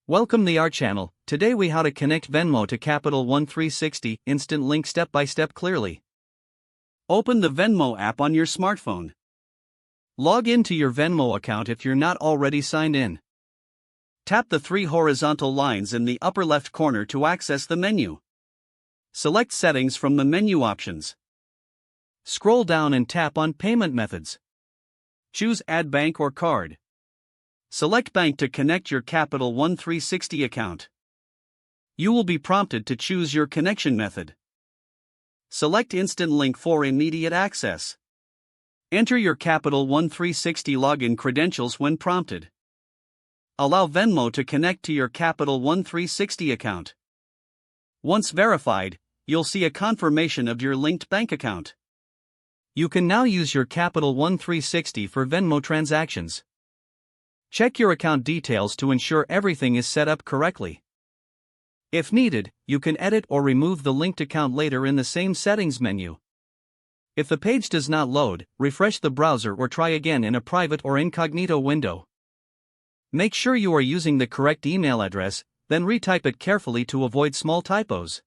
Welcome to our channel. Today we how to connect Venmo to Capital One 360 instant link step by step clearly. Open the Venmo app on your smartphone. Log into your Venmo account if you're not already signed in. Tap the three horizontal lines in the upper left corner to access the menu. Select Settings from the menu options. Scroll down and tap on Payment Methods. Choose Add Bank or Card. Select Bank to connect your Capital One 360 account. You will be prompted to choose your connection method. Select Instant Link for immediate access. Enter your Capital One 360 login credentials when prompted. Allow Venmo to connect to your Capital One 360 account. Once verified, you'll see a confirmation of your linked bank account. You can now use your Capital One 360 for Venmo transactions. Check your account details to ensure everything is set up correctly. If needed, you can edit or remove the linked account later in the same settings menu. If the page does not load, refresh the browser or try again in a private or incognito window. Make sure you are using the correct email address, then retype it carefully to avoid small typos.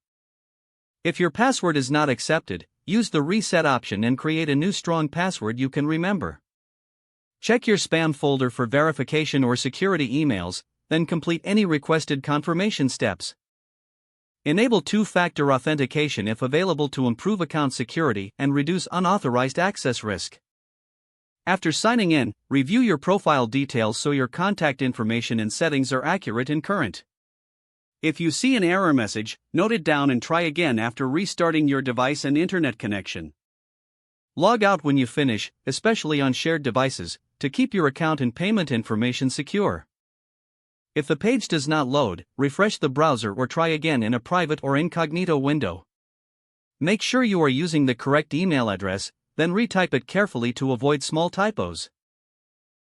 If your password is not accepted, use the reset option and create a new strong password you can remember. Check your spam folder for verification or security emails, then complete any requested confirmation steps. Enable two-factor authentication if available to improve account security and reduce unauthorized access risk. After signing in, review your profile details so your contact information and settings are accurate and current. If you see an error message, note it down and try again after restarting your device and internet connection. Log out when you finish, especially on shared devices, to keep your account and payment information secure. If the page does not load, refresh the browser or try again in a private or incognito window. Make sure you are using the correct email address, then retype it carefully to avoid small typos.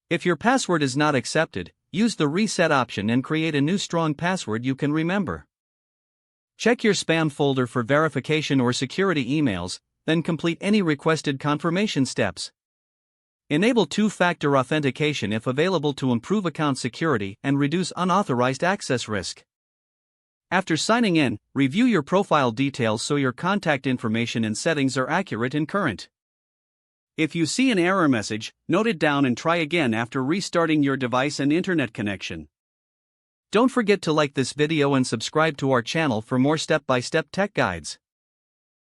If your password is not accepted, use the reset option and create a new strong password you can remember. Check your spam folder for verification or security emails, then complete any requested confirmation steps. Enable two-factor authentication if available to improve account security and reduce unauthorized access risk. After signing in, review your profile details so your contact information and settings are accurate and current. If you see an error message, note it down and try again after restarting your device and internet connection. Don't forget to like this video and subscribe to our channel for more step-by-step tech guides.